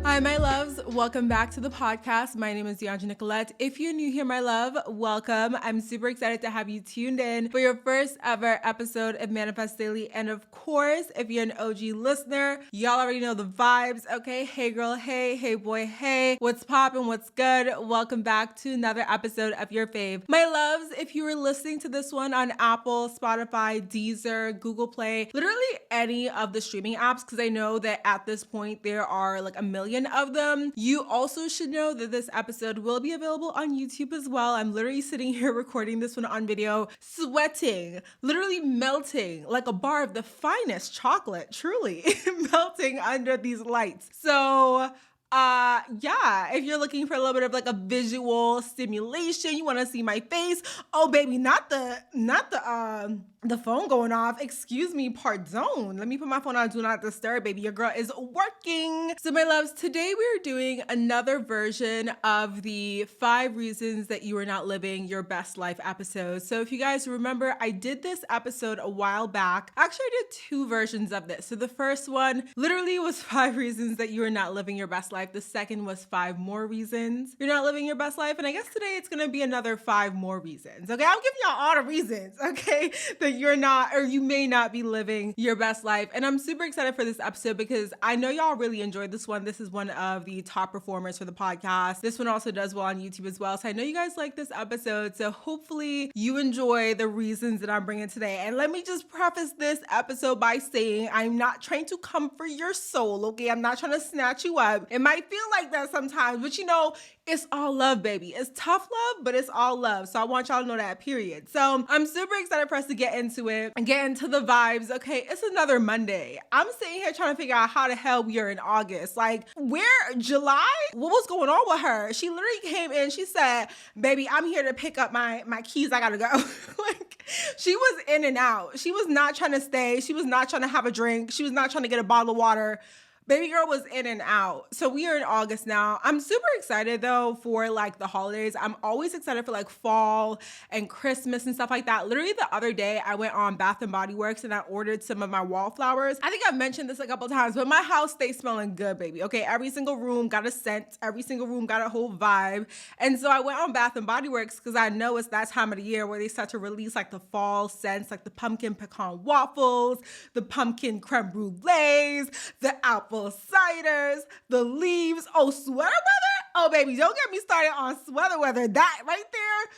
Hi, my loves. Welcome back to the podcast. My name is Dheandra Nicolette. If you're new here, my love, welcome. I'm super excited to have you tuned in for your first ever episode of Manifest Daily. And of course, if you're an OG listener, y'all already know the vibes, okay? Hey girl, hey boy, hey. What's poppin', what's good? Welcome back to another episode of your fave. My loves, if you were listening to this one on Apple, Spotify, Deezer, Google Play, literally any of the streaming apps, because I know that at this point there are like a million of them. You also should know that this episode will be available on YouTube as well. I'm literally sitting here recording this one on video, sweating, literally melting like a bar of the finest chocolate, truly melting under these lights. So yeah, if you're looking for a little bit of like a visual stimulation, you want to see my face. Oh baby, not the phone going off. Excuse me, pardon. Let me put my phone on do not disturb, baby. Your girl is working. So my loves, today we're doing another version of the 5 reasons that you are not living your best life episode. So if you guys remember, I did this episode a while back. Actually, I did 2 versions of this. So the first one literally was 5 reasons that you are not living your best life. The second was 5 more reasons you're not living your best life. And I guess today it's going to be another 5 more reasons. Okay. I'm giving y'all all the reasons. Okay. That you're not, or you may not be living your best life. And I'm super excited for this episode because I know y'all really enjoyed this one. This is one of the top performers for the podcast. This one also does well on YouTube as well. So I know you guys like this episode. So hopefully you enjoy the reasons that I'm bringing today. And let me just preface this episode by saying I'm not trying to comfort your soul. Okay. I'm not trying to snatch you up. It might feel like that sometimes, but you know, it's all love, baby. It's tough love, but it's all love. So I want y'all to know that, period. So I'm super excited for us to get into it and get into the vibes. Okay, it's another Monday. I'm sitting here trying to figure out how the hell we are in August. Like, where, July? What was going on with her? She literally came in, she said, baby, I'm here to pick up my keys. I gotta go. Like, she was in and out. She was not trying to stay. She was not trying to have a drink. She was not trying to get a bottle of water. Baby girl was in and out. So we are in August now. I'm super excited though for like the holidays. I'm always excited for like fall and Christmas and stuff like that. Literally the other day I went on Bath and Body Works and I ordered some of my wallflowers. I think I've mentioned this a couple times, but my house stays smelling good, baby. Okay, every single room got a scent. Every single room got a whole vibe. And so I went on Bath and Body Works because I know it's that time of the year where they start to release like the fall scents, like the pumpkin pecan waffles, the pumpkin creme brulees, the apple ciders, the leaves. Oh, sweater weather? Oh, baby, don't get me started on sweater weather. That right there,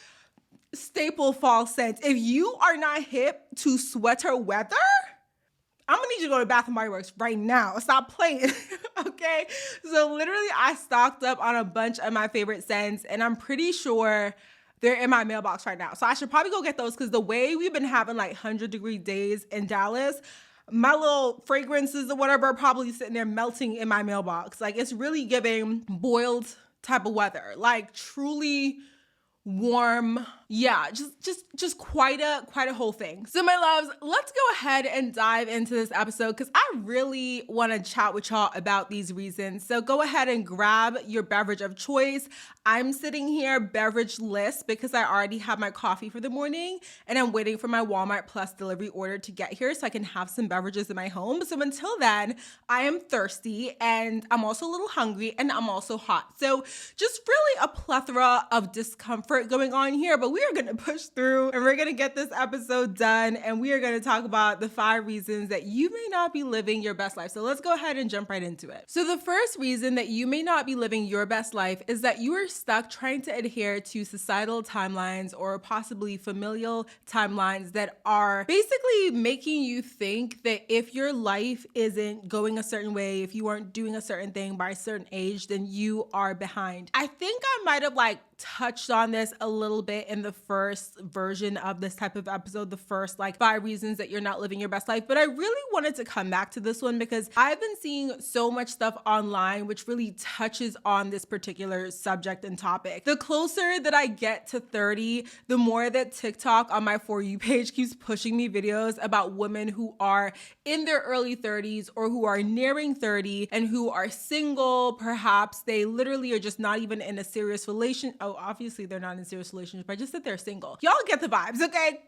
staple fall scent. If you are not hip to sweater weather, I'm gonna need you to go to Bath and Body Works right now. Stop playing, okay? So literally, I stocked up on a bunch of my favorite scents, and I'm pretty sure they're in my mailbox right now. So I should probably go get those because the way we've been having like 100-degree days in Dallas, my little fragrances or whatever are probably sitting there melting in my mailbox. Like, it's really giving boiled type of weather, like truly warm. Yeah, just quite a whole thing. So my loves, let's go ahead and dive into this episode because I really want to chat with y'all about these reasons. So go ahead and grab your beverage of choice. I'm sitting here beverage-less because I already have my coffee for the morning and I'm waiting for my Walmart Plus delivery order to get here so I can have some beverages in my home. So until then, I am thirsty and I'm also a little hungry and I'm also hot. So just really a plethora of discomfort going on here, but we are going to push through and we're going to get this episode done and we are going to talk about the 5 reasons that you may not be living your best life. So let's go ahead and jump right into it. So the first reason that you may not be living your best life is that you are stuck trying to adhere to societal timelines or possibly familial timelines that are basically making you think that if your life isn't going a certain way, if you aren't doing a certain thing by a certain age, then you are behind. I think I might have touched on this a little bit in the first version of this type of episode, the first 5 reasons that you're not living your best life. But I really wanted to come back to this one because I've been seeing so much stuff online which really touches on this particular subject and topic. The closer that I get to 30, the more that TikTok on my For You page keeps pushing me videos about women who are in their early 30s or who are nearing 30 and who are single. Perhaps they literally are just not even in a serious relation. Oh, oh, obviously they're not in a serious relationship. I just said they're single. Y'all get the vibes, okay?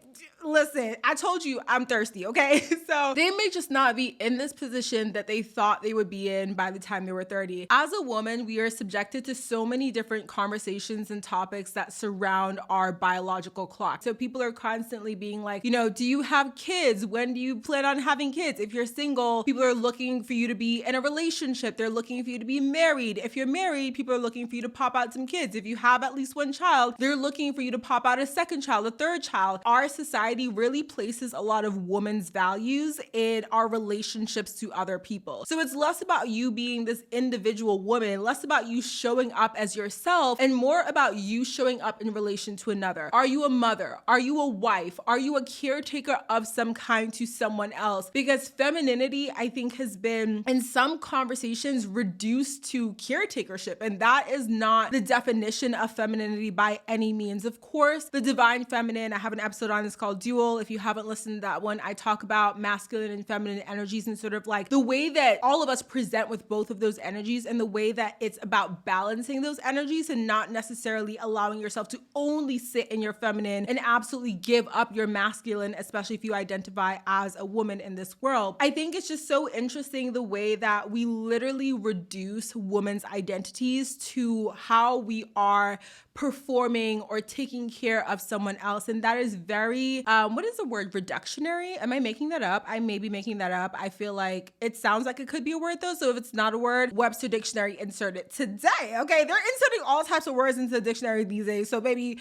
Listen, I told you I'm thirsty, okay? So they may just not be in this position that they thought they would be in by the time they were 30. As a woman, we are subjected to so many different conversations and topics that surround our biological clock. So people are constantly being like, do you have kids? When do you plan on having kids? If you're single, people are looking for you to be in a relationship. They're looking for you to be married. If you're married, people are looking for you to pop out some kids. If you have at least one child, they're looking for you to pop out a second child, a third child. Our society really places a lot of women's values in our relationships to other people. So it's less about you being this individual woman, less about you showing up as yourself, and more about you showing up in relation to another. Are you a mother? Are you a wife? Are you a caretaker of some kind to someone else? Because femininity, I think, has been in some conversations reduced to caretakership, and that is not the definition of femininity by any means. Of course, the divine feminine, I have an episode on this called Dual. If you haven't listened to that one, I talk about masculine and feminine energies and sort of like the way that all of us present with both of those energies, and the way that it's about balancing those energies and not necessarily allowing yourself to only sit in your feminine and absolutely give up your masculine, especially if you identify as a woman in this world. I think it's just so interesting the way that we literally reduce women's identities to how we are performing or taking care of someone else. And that is very, what is the word? Reductionary? Am I making that up? I may be making that up. I feel like it sounds like it could be a word though. So if it's not a word, Webster Dictionary insert it today. Okay. They're inserting all types of words into the dictionary these days. So maybe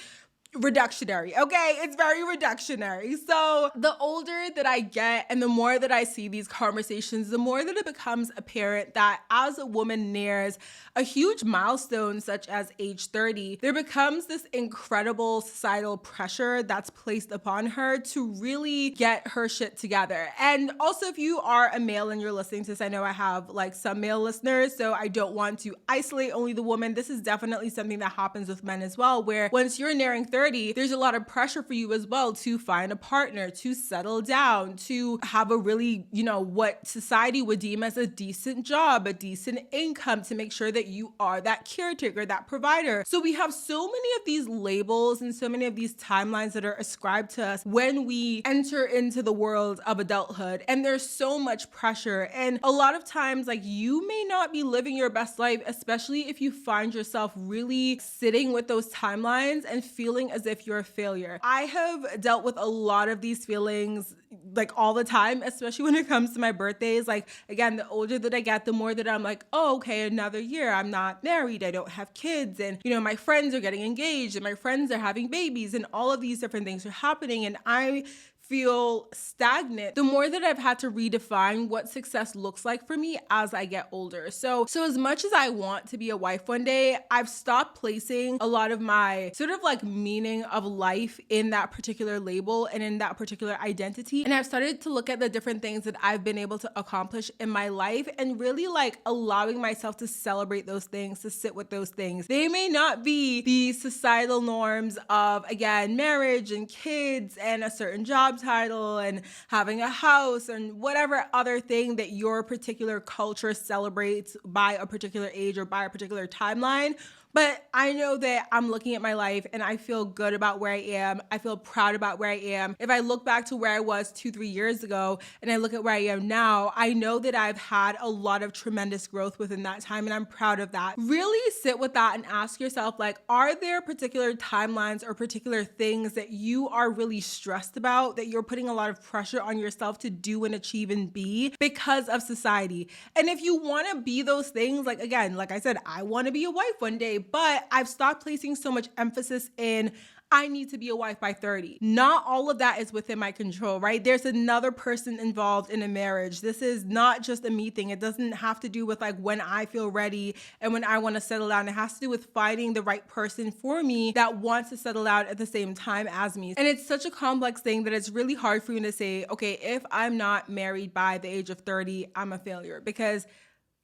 reductionary. Okay. It's very reductionary. So the older that I get and the more that I see these conversations, the more that it becomes apparent that as a woman nears a huge milestone such as age 30, there becomes this incredible societal pressure that's placed upon her to really get her shit together. And also, if you are a male and you're listening to this, I know I have like some male listeners, so I don't want to isolate only the woman. This is definitely something that happens with men as well, where once you're nearing 30, there's a lot of pressure for you as well to find a partner, to settle down, to have a really, what society would deem as a decent job, a decent income, to make sure that you are that caretaker, that provider. So we have so many of these labels and so many of these timelines that are ascribed to us when we enter into the world of adulthood. And there's so much pressure. And a lot of times, like, you may not be living your best life, especially if you find yourself really sitting with those timelines and feeling as if you're a failure. I have dealt with a lot of these feelings like all the time, especially when it comes to my birthdays. Like, again, the older that I get, the more that I'm like, oh, okay, another year. I'm not married. I don't have kids. And, my friends are getting engaged and my friends are having babies and all of these different things are happening. And I feel stagnant the more that I've had to redefine what success looks like for me as I get older. So as much as I want to be a wife one day, I've stopped placing a lot of my sort of like meaning of life in that particular label and in that particular identity. And I've started to look at the different things that I've been able to accomplish in my life and really like allowing myself to celebrate those things, to sit with those things. They may not be the societal norms of, again, marriage and kids and a certain job title and having a house and whatever other thing that your particular culture celebrates by a particular age or by a particular timeline. But I know that I'm looking at my life and I feel good about where I am. I feel proud about where I am. If I look back to where I was 2-3 years ago and I look at where I am now, I know that I've had a lot of tremendous growth within that time and I'm proud of that. Really sit with that and ask yourself, like, are there particular timelines or particular things that you are really stressed about, that you're putting a lot of pressure on yourself to do and achieve and be because of society? And if you want to be those things, like, again, like I said, I want to be a wife one day, but I've stopped placing so much emphasis in I need to be a wife by 30. Not all of that is within my control, right? There's another person involved in a marriage. This is not just a me thing. It doesn't have to do with like when I feel ready and when I want to settle down. It has to do with finding the right person for me that wants to settle down at the same time as me. And it's such a complex thing that it's really hard for me to say, okay, if I'm not married by the age of 30, I'm a failure, because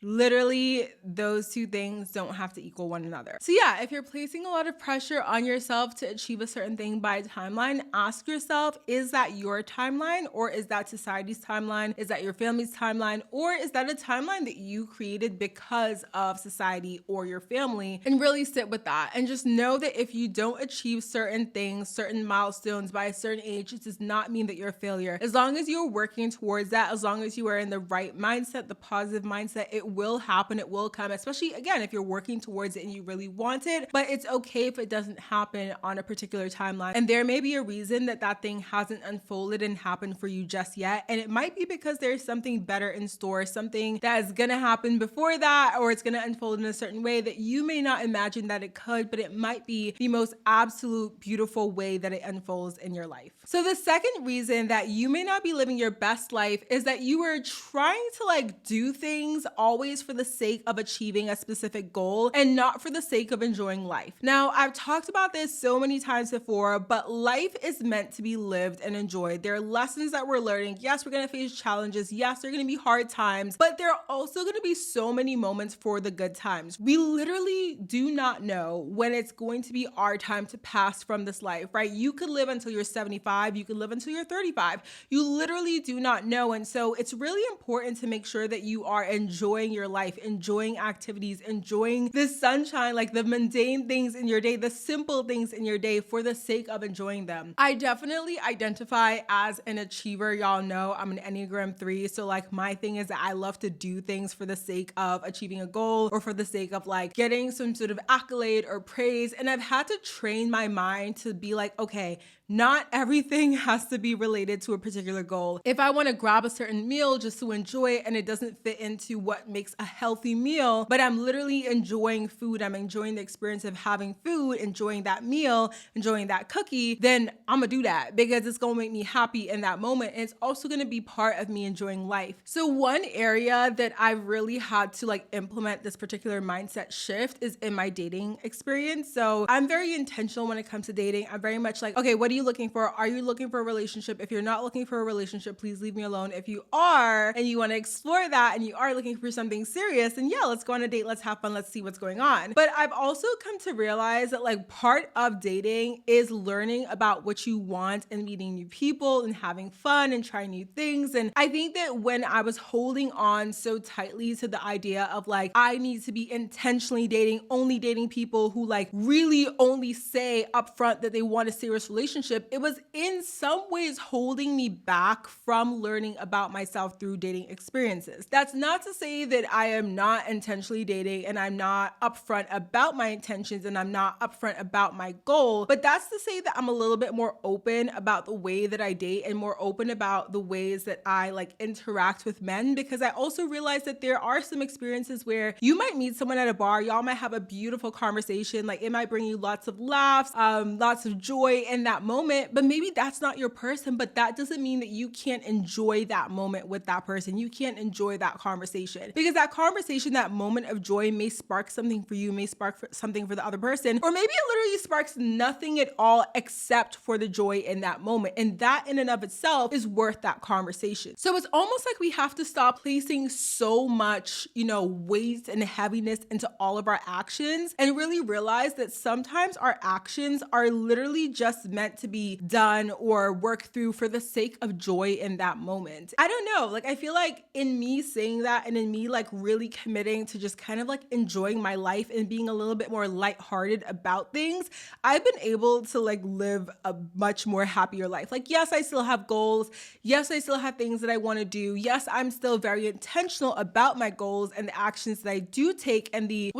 Literally, those two things don't have to equal one another. So yeah, if you're placing a lot of pressure on yourself to achieve a certain thing by a timeline, ask yourself, is that your timeline, or is that society's timeline? Is that your family's timeline? Or is that a timeline that you created because of society or your family? And really sit with that and just know that if you don't achieve certain things, certain milestones by a certain age, it does not mean that you're a failure. As long as you're working towards that, as long as you are in the right mindset, the positive mindset, it will happen, it will come, especially again, if you're working towards it and you really want it. But it's okay if it doesn't happen on a particular timeline. And there may be a reason that that thing hasn't unfolded and happened for you just yet. And it might be because there's something better in store, something that is gonna happen before that, or it's gonna unfold in a certain way that you may not imagine that it could, but it might be the most absolute beautiful way that it unfolds in your life. So the second reason that you may not be living your best life is that you are trying to do things always for the sake of achieving a specific goal and not for the sake of enjoying life. Now, I've talked about this so many times before, but life is meant to be lived and enjoyed. There are lessons that we're learning. Yes, we're going to face challenges. Yes, there are going to be hard times, but there are also going to be so many moments for the good times. We literally do not know when it's going to be our time to pass from this life, right? You could live until you're 75. You could live until you're 35. You literally do not know. And so it's really important to make sure that you are enjoying your life, enjoying activities, enjoying the sunshine, like the mundane things in your day, the simple things in your day for the sake of enjoying them. I definitely identify as an achiever. Y'all know I'm an Enneagram 3. So my thing is that I love to do things for the sake of achieving a goal or for the sake of getting some sort of accolade or praise. And I've had to train my mind to be okay, not everything has to be related to a particular goal. If I want to grab a certain meal just to enjoy it and it doesn't fit into what makes a healthy meal, but I'm literally enjoying food, I'm enjoying the experience of having food, enjoying that meal, enjoying that cookie, then I'm gonna do that because it's gonna make me happy in that moment. And it's also gonna be part of me enjoying life. So one area that I really had to implement this particular mindset shift is in my dating experience. So I'm very intentional when it comes to dating. I'm very much okay, what do you looking for? Are you looking for a relationship? If you're not looking for a relationship, please leave me alone. If you are, and you want to explore that and you are looking for something serious, then yeah, let's go on a date. Let's have fun. Let's see what's going on. But I've also come to realize that part of dating is learning about what you want and meeting new people and having fun and trying new things. And I think that when I was holding on so tightly to the idea of I need to be intentionally only dating people who really only say upfront that they want a serious relationship, it was in some ways holding me back from learning about myself through dating experiences. That's not to say that I am not intentionally dating and I'm not upfront about my intentions and I'm not upfront about my goal, but that's to say that I'm a little bit more open about the way that I date and more open about the ways that I interact with men, because I also realize that there are some experiences where you might meet someone at a bar, y'all might have a beautiful conversation, it might bring you lots of laughs, lots of joy in that moment, but maybe that's not your person. But that doesn't mean that you can't enjoy that moment with that person. You can't enjoy that conversation, because that conversation, that moment of joy may spark something for you, may spark something for the other person, or maybe it literally sparks nothing at all except for the joy in that moment. And that in and of itself is worth that conversation. So it's almost like we have to stop placing so much, weight and heaviness into all of our actions and really realize that sometimes our actions are literally just meant to be done or worked through for the sake of joy in that moment. I don't know, I feel in me saying that and in me really committing to just kind of enjoying my life and being a little bit more lighthearted about things, I've been able to live a much more happier life. Yes, I still have goals. Yes, I still have things that I want to do. Yes, I'm still very intentional about my goals and the actions that I do take and the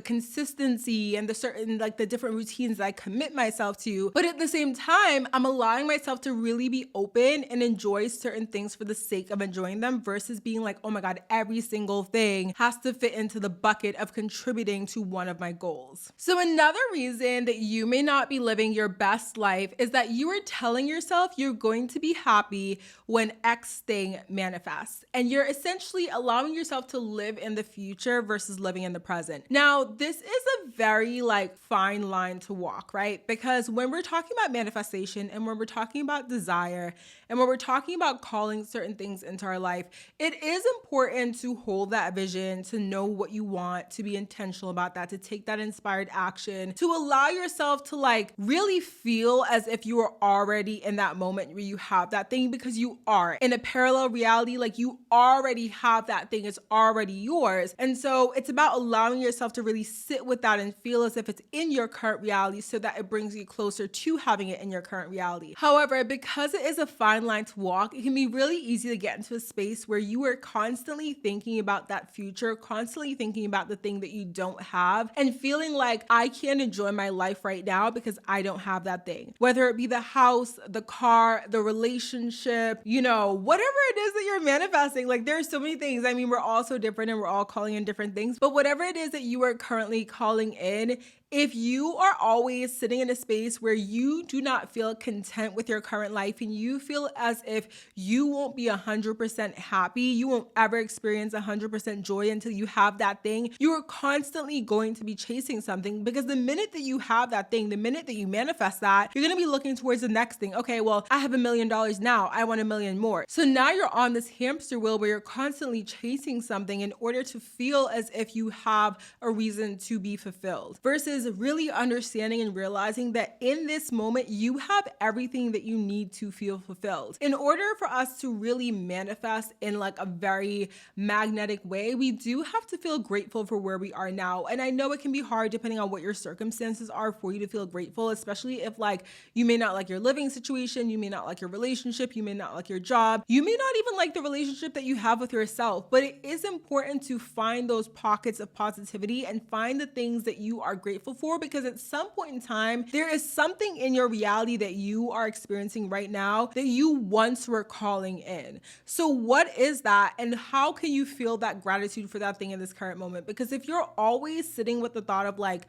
consistency and the certain the different routines that I commit myself to. But at the same time, I'm allowing myself to really be open and enjoy certain things for the sake of enjoying them versus being oh my God, every single thing has to fit into the bucket of contributing to one of my goals. So another reason that you may not be living your best life is that you are telling yourself you're going to be happy when X thing manifests. And you're essentially allowing yourself to live in the future versus living in the present. Now, this is a very fine line to walk, right? Because when we're talking about manifestation and when we're talking about desire and when we're talking about calling certain things into our life, it is important to hold hold that vision, to know what you want, to be intentional about that, to take that inspired action, to allow yourself to like really feel as if you are already in that moment where you have that thing, because you are in a parallel reality. Like you already have that thing. It's already yours. And so it's about allowing yourself to really sit with that and feel as if it's in your current reality, so that it brings you closer to having it in your current reality. However, because it is a fine line to walk, it can be really easy to get into a space where you are constantly thinking about that future, constantly thinking about the thing that you don't have, and feeling like I can't enjoy my life right now because I don't have that thing. Whether it be the house, the car, the relationship, whatever it is that you're manifesting. Like there's so many things. I mean, we're all so different and we're all calling in different things, but whatever it is that you are currently calling in, if you are always sitting in a space where you do not feel content with your current life, and you feel as if you won't be 100% happy, you won't ever experience 100% joy until you have that thing, you are constantly going to be chasing something, because the minute that you have that thing, the minute that you manifest that, you're going to be looking towards the next thing. Okay, well, I have $1 million now. I want $1 million more. So now you're on this hamster wheel where you're constantly chasing something in order to feel as if you have a reason to be fulfilled, versus really understanding and realizing that in this moment, you have everything that you need to feel fulfilled. In order for us to really manifest in like a very magnetic way, we do have to feel grateful for where we are now. And I know it can be hard depending on what your circumstances are for you to feel grateful, especially if like you may not like your living situation, you may not like your relationship, you may not like your job, you may not even like the relationship that you have with yourself. But it is important to find those pockets of positivity and find the things that you are grateful for, because at some point in time, there is something in your reality that you are experiencing right now that you once were calling in. So what is that, and how can you feel that gratitude for that thing in this current moment? Because if you're always sitting with the thought of like,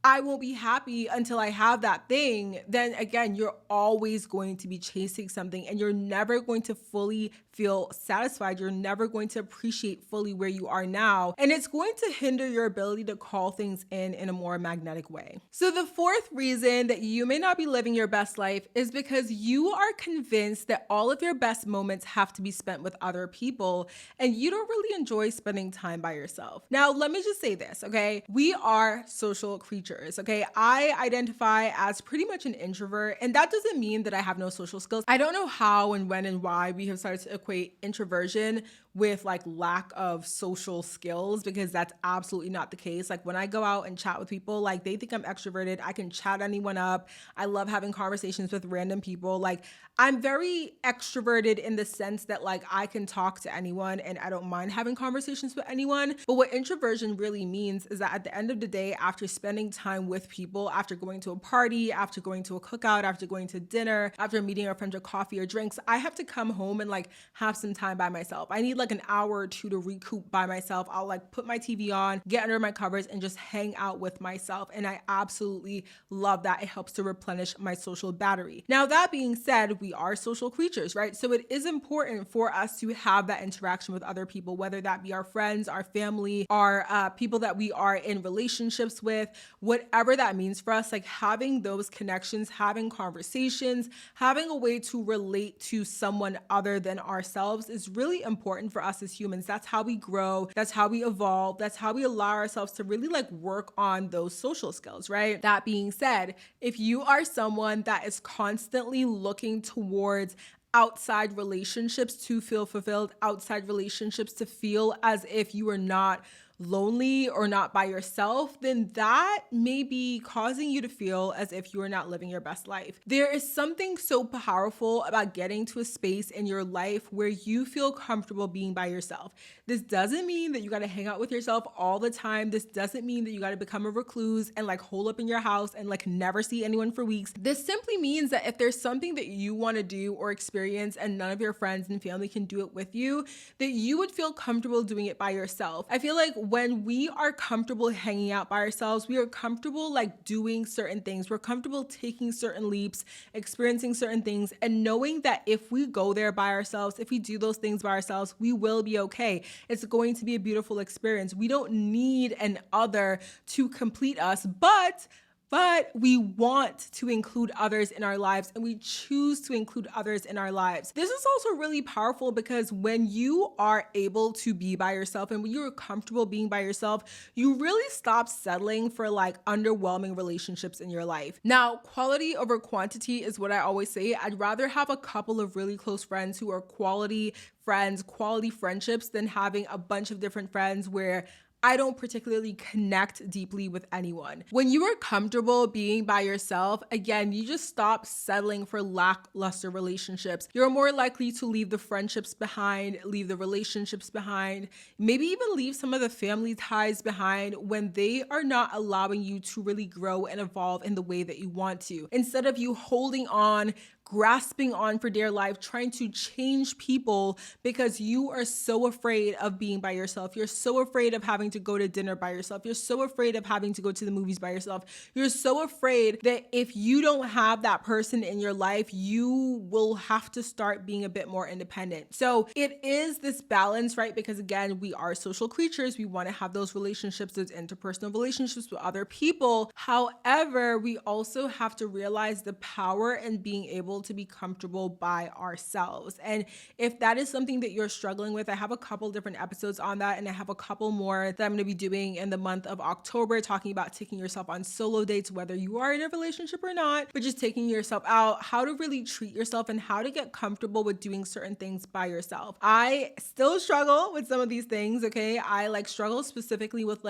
I won't be happy until I have that thing, then again, you're always going to be chasing something, and you're never going to fully feel satisfied. You're never going to appreciate fully where you are now. And it's going to hinder your ability to call things in a more magnetic way. So the fourth reason that you may not be living your best life is because you are convinced that all of your best moments have to be spent with other people, and you don't really enjoy spending time by yourself. Now, let me just say this, okay? We are social creatures, okay? I identify as pretty much an introvert, and that doesn't mean that I have no social skills. I don't know how and when and why we have started to equate introversion with like lack of social skills, because that's absolutely not the case. Like when I go out and chat with people, like they think I'm extroverted. I can chat anyone up. I love having conversations with random people. Like I'm very extroverted in the sense that like I can talk to anyone and I don't mind having conversations with anyone. But what introversion really means is that at the end of the day, after spending time with people, after going to a party, after going to a cookout, after going to dinner, after meeting a friend for coffee or drinks, I have to come home and like have some time by myself. I need like an hour or two to recoup by myself. I'll like put my TV on, get under my covers, and just hang out with myself. And I absolutely love that. It helps to replenish my social battery. Now, that being said, we are social creatures, right? So it is important for us to have that interaction with other people, whether that be our friends, our family, our people that we are in relationships with, whatever that means for us, like having those connections, having conversations, having a way to relate to someone other than ourselves is really important for us as humans. That's how we grow. That's how we evolve. That's how we allow ourselves to really like work on those social skills, right? That being said, if you are someone that is constantly looking towards outside relationships to feel fulfilled, outside relationships to feel as if you are not lonely or not by yourself, then that may be causing you to feel as if you are not living your best life. There is something so powerful about getting to a space in your life where you feel comfortable being by yourself. This doesn't mean that you got to hang out with yourself all the time. This doesn't mean that you got to become a recluse and like hole up in your house and like never see anyone for weeks. This simply means that if there's something that you want to do or experience and none of your friends and family can do it with you, that you would feel comfortable doing it by yourself. I feel like when we are comfortable hanging out by ourselves, we are comfortable like doing certain things. We're comfortable taking certain leaps, experiencing certain things, and knowing that if we go there by ourselves, if we do those things by ourselves, we will be okay. It's going to be a beautiful experience. We don't need an other to complete us, but but we want to include others in our lives and we choose to include others in our lives. This is also really powerful because when you are able to be by yourself and when you're comfortable being by yourself, you really stop settling for like underwhelming relationships in your life. Now, quality over quantity is what I always say. I'd rather have a couple of really close friends who are quality friends, quality friendships than having a bunch of different friends where I don't particularly connect deeply with anyone. When you are comfortable being by yourself, again, you just stop settling for lackluster relationships. You're more likely to leave the friendships behind, leave the relationships behind, maybe even leave some of the family ties behind when they are not allowing you to really grow and evolve in the way that you want to. Instead of you holding on, grasping on for dear life, trying to change people because you are so afraid of being by yourself. You're so afraid of having to go to dinner by yourself. You're so afraid of having to go to the movies by yourself. You're so afraid that if you don't have that person in your life, you will have to start being a bit more independent. So it is this balance, right? Because again, we are social creatures. We want to have those relationships, those interpersonal relationships with other people. However, we also have to realize the power in being able to be comfortable by ourselves. And if that is something that you're struggling with, I have a couple different episodes on that, and I have a couple more that I'm going to be doing in the month of October, talking about taking yourself on solo dates, whether you are in a relationship or not, but just taking yourself out, how to really treat yourself and how to get comfortable with doing certain things by yourself. I still struggle with some of these things, okay? I struggle specifically with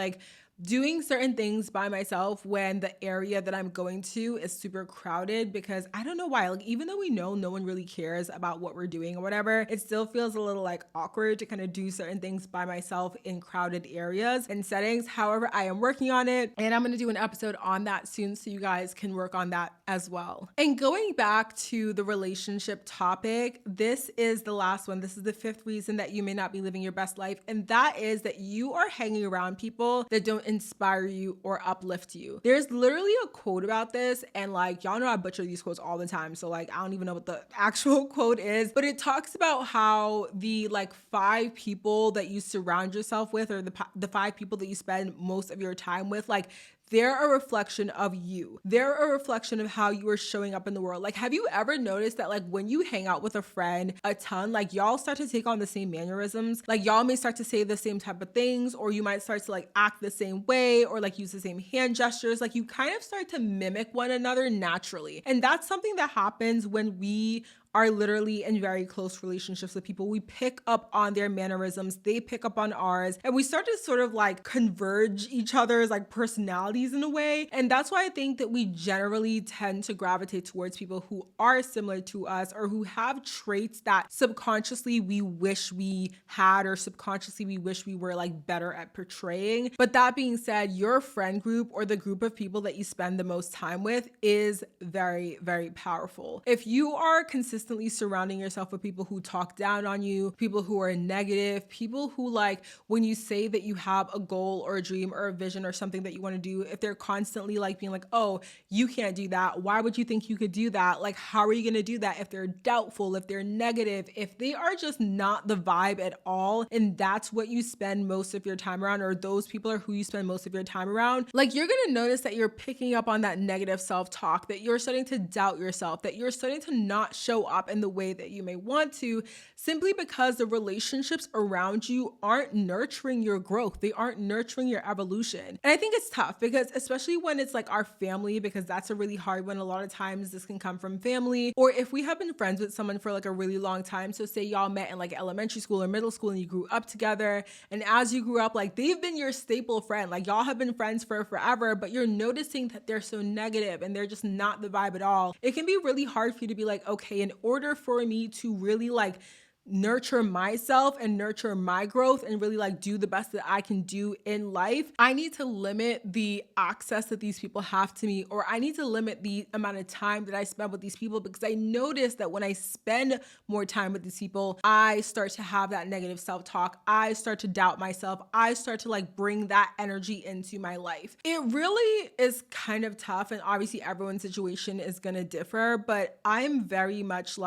doing certain things by myself when the area that I'm going to is super crowded, because I don't know why, even though we know no one really cares about what we're doing or whatever, it still feels a little awkward to kind of do certain things by myself in crowded areas and settings. However, I am working on it and I'm going to do an episode on that soon so you guys can work on that as well. And going back to the relationship topic, this is the last one. This is the fifth reason that you may not be living your best life. And that is that you are hanging around people that don't inspire you or uplift you. There's literally a quote about this, and y'all know I butcher these quotes all the time, so I don't even know what the actual quote is, but it talks about how the 5 people that you surround yourself with, or the 5 people that you spend most of your time with, they're a reflection of you. They're a reflection of how you are showing up in the world. Have you ever noticed that when you hang out with a friend a ton, y'all start to take on the same mannerisms? Y'all may start to say the same type of things, or you might start to act the same way, or use the same hand gestures. You kind of start to mimic one another naturally. And that's something that happens when we are literally in very close relationships with people. We pick up on their mannerisms, they pick up on ours, and we start to sort of converge each other's personalities in a way. And that's why I think that we generally tend to gravitate towards people who are similar to us, or who have traits that subconsciously we wish we had, or subconsciously we wish we were better at portraying. But that being said, your friend group, or the group of people that you spend the most time with, is very, very powerful. If you are consistently surrounding yourself with people who talk down on you, people who are negative, people who when you say that you have a goal or a dream or a vision or something that you want to do, if they're constantly being oh, you can't do that. Why would you think you could do that? How are you going to do that? If they're doubtful, if they're negative, if they are just not the vibe at all, and that's what you spend most of your time around, or those people are who you spend most of your time around, you're going to notice that you're picking up on that negative self-talk, that you're starting to doubt yourself, that you're starting to not show up in the way that you may want to, simply because the relationships around you aren't nurturing your growth. They aren't nurturing your evolution. And I think it's tough, because especially when it's our family, because that's a really hard one. A lot of times this can come from family, or if we have been friends with someone for a really long time. So say y'all met in elementary school or middle school and you grew up together, and as you grew up, they've been your staple friend. Y'all have been friends for forever, but you're noticing that they're so negative and they're just not the vibe at all. It can be really hard for you to be okay, in order for me to really nurture myself and nurture my growth and really do the best that I can do in life, I need to limit the access that these people have to me, or I need to limit the amount of time that I spend with these people, because I notice that when I spend more time with these people, I start to have that negative self-talk. I start to doubt myself. I start to bring that energy into my life. It really is kind of tough, and obviously everyone's situation is going to differ, but I'm very much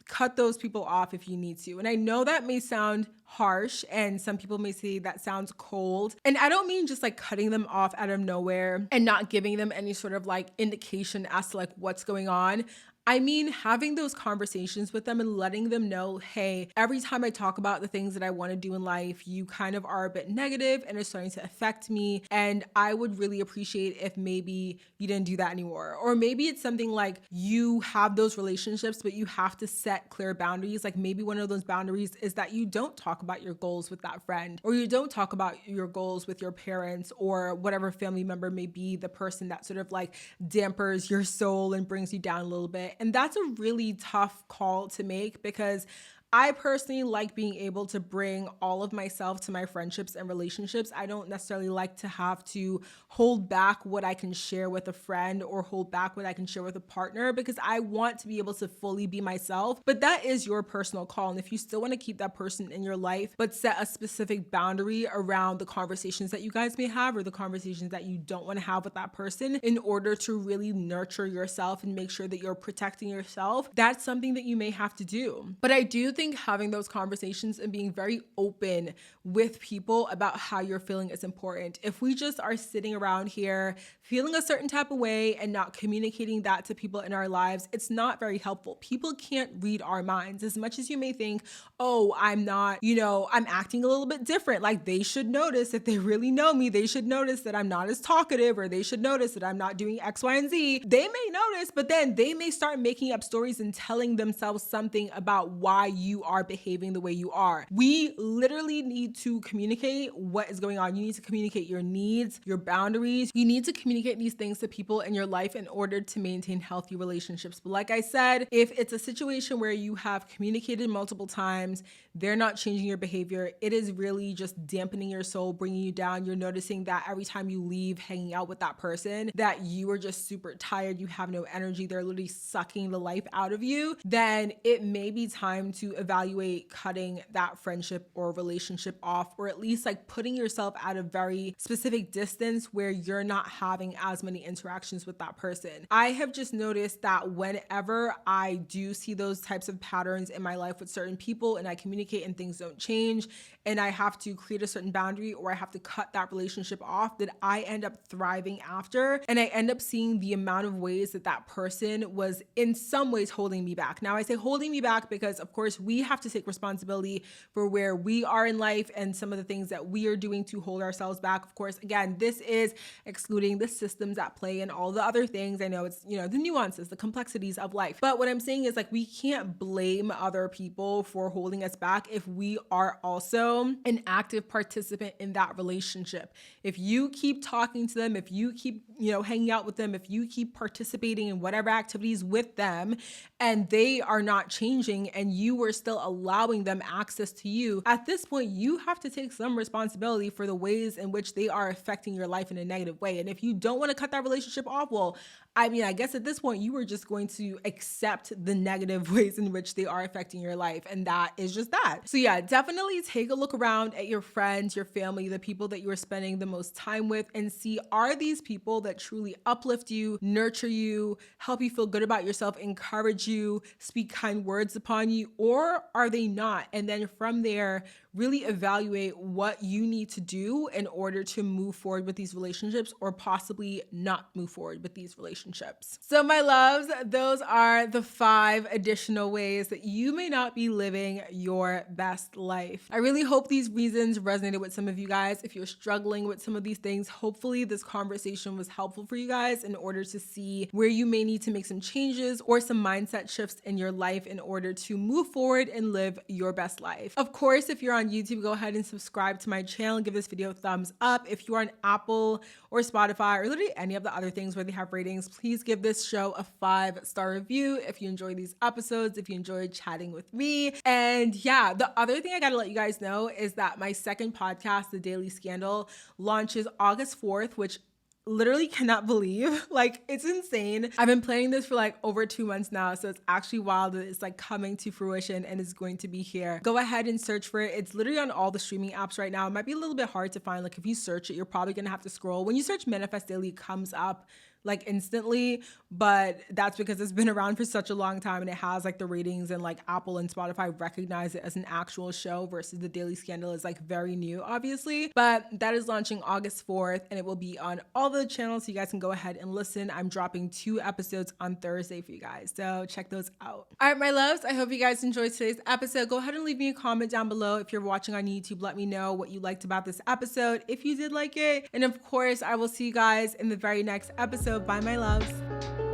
cut those people off if you need to. And I know that may sound harsh, and some people may say that sounds cold. And I don't mean just like cutting them off out of nowhere and not giving them any sort of like indication as to like what's going on. I mean, having those conversations with them and letting them know, hey, every time I talk about the things that I want to do in life, you kind of are a bit negative and it's starting to affect me. And I would really appreciate if maybe you didn't do that anymore. Or maybe it's something like you have those relationships, but you have to set clear boundaries. Like maybe one of those boundaries is that you don't talk about your goals with that friend, or you don't talk about your goals with your parents or whatever family member may be the person that sort of like dampers your soul and brings you down a little bit. And that's a really tough call to make, because I personally like being able to bring all of myself to my friendships and relationships. I don't necessarily like to have to hold back what I can share with a friend or hold back what I can share with a partner, because I want to be able to fully be myself. But that is your personal call. And if you still want to keep that person in your life, but set a specific boundary around the conversations that you guys may have or the conversations that you don't want to have with that person in order to really nurture yourself and make sure that you're protecting yourself, that's something that you may have to do. But I do think having those conversations and being very open with people about how you're feeling is important. If we just are sitting around here feeling a certain type of way and not communicating that to people in our lives, it's not very helpful. People can't read our minds. As much as you may think, oh, I'm not, I'm acting a little bit different. Like they should notice, if they really know me, they should notice that I'm not as talkative, or they should notice that I'm not doing X, Y, and Z. They may notice, but then they may start making up stories and telling themselves something about why you are behaving the way you are. We literally need to communicate what is going on. You need to communicate your needs, your boundaries. You need to communicate these things to people in your life in order to maintain healthy relationships. But like I said, if it's a situation where you have communicated multiple times, they're not changing your behavior, it is really just dampening your soul, bringing you down. You're noticing that every time you leave hanging out with that person, that you are just super tired, you have no energy, they're literally sucking the life out of you, then it may be time to evaluate cutting that friendship or relationship off, or at least like putting yourself at a very specific distance where you're not having as many interactions with that person. I have just noticed that whenever I do see those types of patterns in my life with certain people and I communicate and things don't change and I have to create a certain boundary or I have to cut that relationship off, that I end up thriving after, and I end up seeing the amount of ways that that person was in some ways holding me back. Now I say holding me back because of course we have to take responsibility for where we are in life and some of the things that we are doing to hold ourselves back. Of course, again, this is excluding the systems at play and all the other things. I know it's, the nuances, the complexities of life. But what I'm saying is like, we can't blame other people for holding us back if we are also an active participant in that relationship. If you keep talking to them, if you keep, hanging out with them, if you keep participating in whatever activities with them and they are not changing and you are still allowing them access to you, at this point, you have to take some responsibility for the ways in which they are affecting your life in a negative way. And if you don't want to cut that relationship off, well, I guess at this point, you are just going to accept the negative ways in which they are affecting your life. And that is just that. So yeah, definitely take a look around at your friends, your family, the people that you are spending the most time with, and see, are these people that truly uplift you, nurture you, help you feel good about yourself, encourage you, speak kind words upon you, or are they not? And then from there, really evaluate what you need to do in order to move forward with these relationships, or possibly not move forward with these relationships. So my loves, those are the 5 additional ways that you may not be living your best life. I really hope these reasons resonated with some of you guys. If you're struggling with some of these things, hopefully this conversation was helpful for you guys in order to see where you may need to make some changes or some mindset shifts in your life in order to move forward and live your best life. Of course, if you're on YouTube, go ahead and subscribe to my channel and give this video a thumbs up. If you are on Apple or Spotify or literally any of the other things where they have ratings, please give this show a 5-star review if you enjoy these episodes, if you enjoyed chatting with me. And yeah, the other thing I gotta let you guys know is that my second podcast, The Daily Scandal, launches August 4th, which literally cannot believe. Like, it's insane. I've been planning this for like over 2 months now, so it's actually wild that it's like coming to fruition and is going to be here. Go ahead and search for it. It's literally on all the streaming apps right now. It might be a little bit hard to find. Like, if you search it, you're probably gonna have to scroll. When you search Manifest Daily, it comes up like instantly, but that's because it's been around for such a long time and it has like the ratings, and like Apple and Spotify recognize it as an actual show versus The Daily Scandal is like very new, obviously. But that is launching August 4th and it will be on all the channels, so you guys can go ahead and listen. I'm dropping 2 episodes on Thursday for you guys, so check those out. All right, my loves, I hope you guys enjoyed today's episode. Go ahead and leave me a comment down below. If you're watching on YouTube, let me know what you liked about this episode, if you did like it. And of course, I will see you guys in the very next episode. Bye, my loves.